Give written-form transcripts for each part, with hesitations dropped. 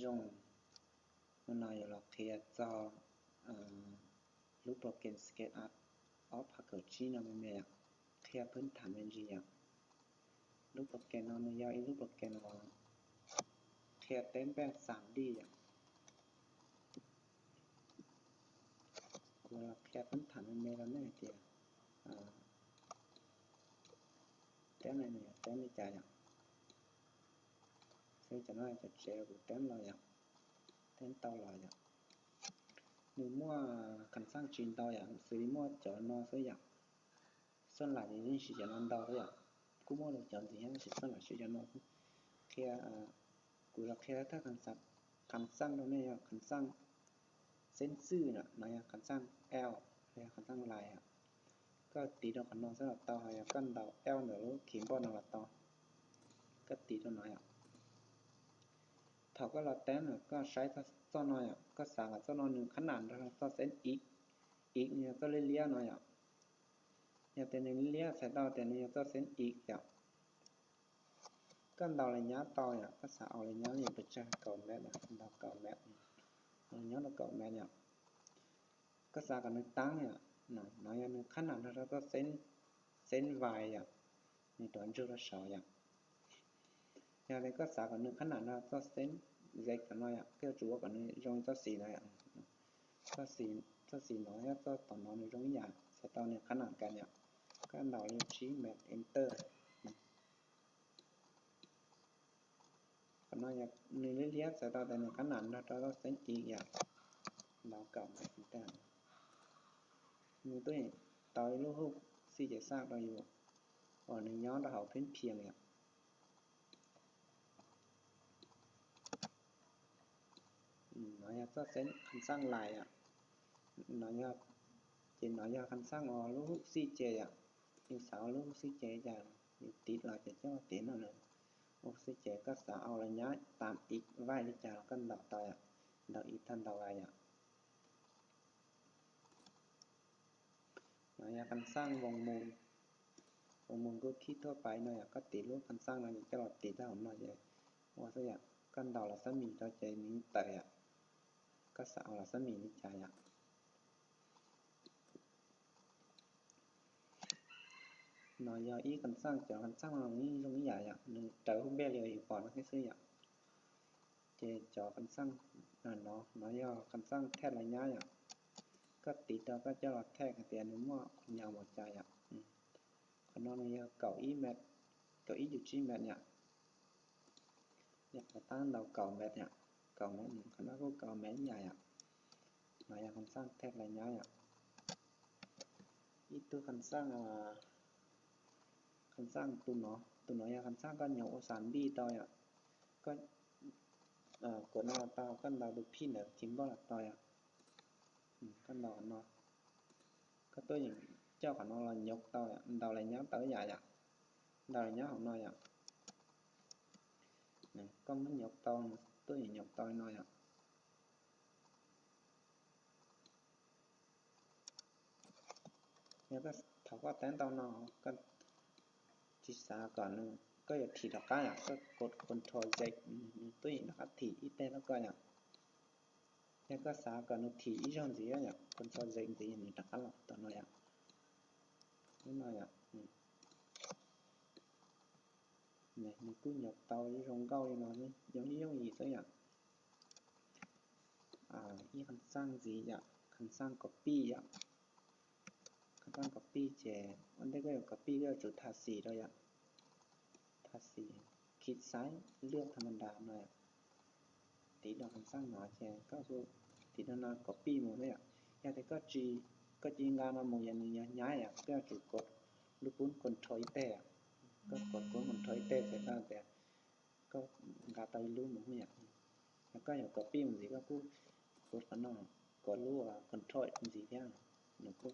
rong nó nói là kia cho lúc program SketchUp ở package nó mới kiaพื้นฐานเป็นgì ạ lúc program nó mới giải lúc program nó kia tênแบบ 3D ạกูเราkiaพื้นฐานเป็นอะไรเนี่ยเดียวtên này này tên này chạy ạ sẽ cho nóจะเจอกูtên rồi ạ tên tao rồi ạ nếu mua cần sang chín tao ạ xử lý mua cho nó sẽ ạ sơn lại thì nên sử dụng ăn tao đấy ạ cũng mua được chọn gì hết chỉ sơn lại sử dụng nó kiaกูเราkiaถ้าcần sang đâu này cần sangเส้นซื่อน่ะนายคันสร้าง L เนี่ยคันสร้างลายอ่ะก็ตีตรงคันนอนสำหรับต่ออ่ะกันดาว L เหนือรู้ขีดบอลนอนต่อก็ตีตรงน้อยอ่ะถ้าก็เราแต้มก็ใช้ตัวน้อยอ่ะก็สร้างกับตัวน้อยหนึ่งขนาดแล้วตัวเส้นอีกเนี่ยตัวเลี้ยน้อยอ่ะเนี่ยแต่ในเลี้ยใส่ดาวแต่เนี่ยตัวเส้นอีกอ่ะกันดาวระยะต่ออ่ะก็สร้างเอาระยะเนี่ยไปใช้เก่าแมทอ่ะดาวเก่าแมทระยะเราเก่าแมทเนี่ยก็สร้างกันในตั้งเนี่ยน้อยอย่างนึงขนาดแล้วก็เส้นวายอ่ะในตัวจุดสองอย่างไรก็สร้างกันนึงขนาดแล้วก็เส้นเล็กกันน้อยอ่ะก็จูบกันในตรงตัวสีน้อยอ่ะตัวสีน้อยก็ต่อน้อยในตรงอย่างใส่ตอนเนี่ยขนาดกันเนี่ยก็เราเรียกชี้แมทเอนเตอร์กันน้อยอย่างในเรียกใส่ตอนแต่เนี่ยขนาดแล้วก็เส้นอีกอย่างเราเก่าไม่ได้มีตัวเองต่อยลูกสี่เจ็ดซากเราอยู่ởในย้อนเราเพ้นเพียงเนี่ยnói cho sẽ khăn sang lại ạ nói cho chỉ nói cho khăn sang ở lúc xí chè ạ nhưng sao lúc xí chè chả tít lại để cho tiến rồi nữa lúc xí chè các sao là nhá tạm ít vai đi chả cân đảo tài ạ đảo ít thân đảo ai ạ nói cho khăn sang vòng mônก็คิดทั่วไปหน่อยก็ติดรูปคันสร้างอะไรจะหลอดติดได้หน่อยเลยว่าซะอย่างกันดาวละสมีต่อใจนี้แต่ก็สาวละสมีนิจใจnói giờ ý cần sang chờ cần sang là nghĩ trong cái giải ạ trời không biết liệu còn nó cái gì ạ chế chờ cần sang là nó nói giờ cần sang theo là nhá ạก็ติดต่อก็จะหลอดแท้กันเตียนมั่วคนยาวหมดใจอ่ะคนนอนเนี่ยเก่าอีแมทเก่าอีอยู่ที่แมทเนี่ยอยากจะตั้งเราเก่าแมทเนี่ยเก่าแมทคณะก็เก่าแมทใหญ่อ่ะมาอยากคันสร้างแท้อะไรย้ายอ่ะอีตัวคันสร้างคันสร้างตัวเนาะอยากคันสร้างก็เหนียวสารบีต่อยอ่ะก็กดหน้าตาก็เราดูพี่เนี่ยทิมบ่หลักต่อยอ่ะก็นอนเนาะก็ตัวอย่างเจ้าของเราnhụcต่อยอ่ะเราอะไรย้ำต่อยใหญ่อ่ะเราอะไรย้ำของน้อยอ่ะnày con muốn nhọc to tôi thì nhọc to nói ạ nhưng cái thảo có tán tao nó có chỉ xa còn có giờ thì đọc cái ạ có cột control dệt tôi nó có thì ít tên nó coi ạ nhưng có xa còn nó thì ít trong gì ạ control dệt gì mình đọc cái lọc tao nói ạ nói ạ này mình cứ nhọc tao với rong câu đi nó giống gì thế ạ ý khăn sang gì ạ khăn sang copy ạ khăn sang copy chèวันนี้ก็อยู่ copy ก็จุดทาสีด้วยอ่ะทาสีคลิกซ้ายเลือกธรรมดาหน่อยตีดอกkhăn sangหนาแชร์ก็คือตีดอกนา copy หมดเลยอ่ะอย่างแต่ก็จีงานมาหมดอย่างนี้ย้ายอ่ะก็จุดกดลูกปุ้นคนถอยแต่ก็กดคนถอยแต่เสร็จแล้วแต่ก็กาตายรู้หมดเนี่ยแล้วก็อย่าง copy มันสิก็พูดกดกันนอกกดรู้ว่าคนถอยมันสิแท้หนูก็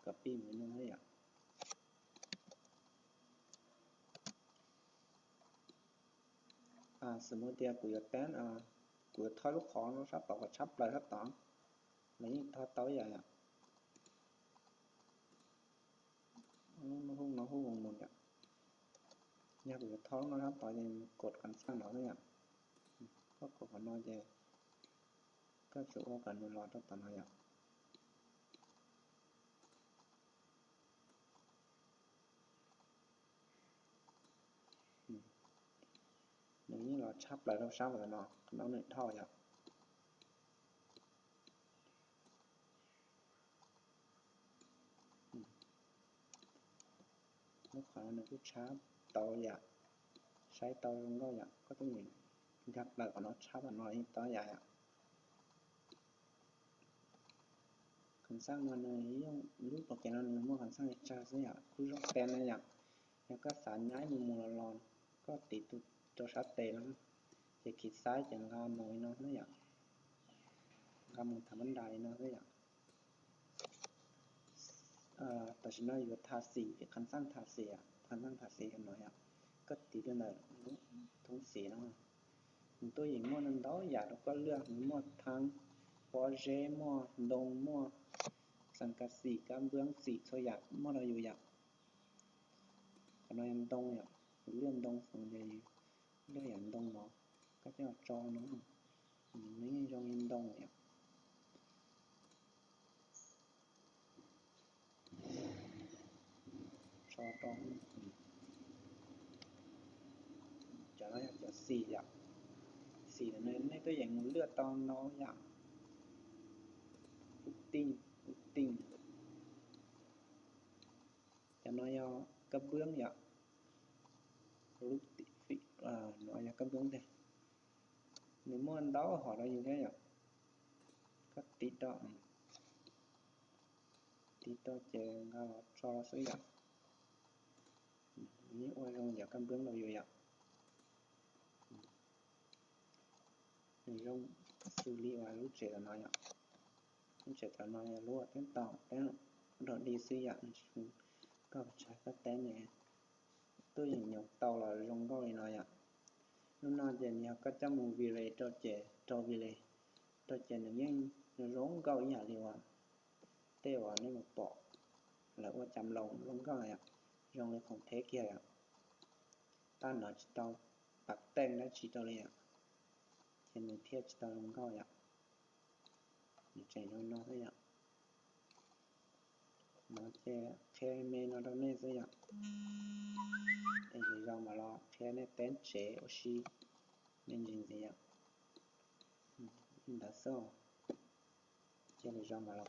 copy มันนั่นเลยอ่ะสมมติเดียวกูจะแป้นกูทอยลูกคอnó sắp tỏ sắp lại sắp tỏ lấy thoi tới vậy ạ nó hung một ạ nhaกูจะทอยnó sắp tỏ thì cộtกันsang nó thôi ạ có cột nó về các chỗ cần nó lo cho tao này ạ nếu như là chắp lại đâu sao rồi nó lại thôi ạ lúc khả năng cứ chắp tao ạ sai tao không có ạ có cái gì gặp lại của nó chắp và nói tao ạ khẩn sang nó này lúc mà cái nó mua khẩn sang cha sẽ ạ cứ rót tên này ạแล้วก็สารย้ายมุมร้อนก็ติดตัวชัดเจนแล้วจะขีดซ้ายจากงานน้อยเนาะนี่อย่างงานมันทำบันไดเนาะนี่อย่างแต่ฉันน่าอยู่ทาสีคันสร้างทาสีคันสร้างทาสีกันหน่อยก็ติดกันเลยทุ่งสีเนาะตัวอย่างมั่วนั้นđóอยากเราก็เลือกมั่วทั้งพอเจมั่วดงมั่วสังกัดสีการเบื้องสีตัวอย่างมั่วเราอยู่อย่างขณะยังดงอย่างเลื่อนดงส่งใหญ่เลื่อนอย่างดงเนาะก็จะจอเนาะmấy trong in đông nhỉ cho trong cho nó cho xì vậy xì là nên cái dạng lựa to nó dạng tinh cho nó do cấp bướng vậy lúc nó là cấp bướng đây nếu muốn đó họ là như thế vậy các tí đó chơi cho nó sấy vậy như ôi rong giờ cấp bướng là như vậy rong xử lý và lúc trẻ là nói vậy lúc trẻ là nói lúc đến tàu đến rồi đi xây dựng có trái các té này tôi nhìn nhọc tàu là rong gọi nói ạ lúc nào giờ nhà có cho một vị lệ cho trẻ cho vị lệ cho trẻ nó nhanh nó rong gọi nhà liều à tiêu à nên một bỏ là qua chăm lòng rong gọi ạ rong lại không thế kia ạ ta nói chỉ tàu bạc tên đã chỉ tàu này ạ trên này thiết chỉ tàu rong gọi ạ trẻ nó thế ạ nó che khe mê nó đâu nè thế ạ thì do mà lo khe này tên chế oxy nên gì ạ đã sao cho nên do mà lo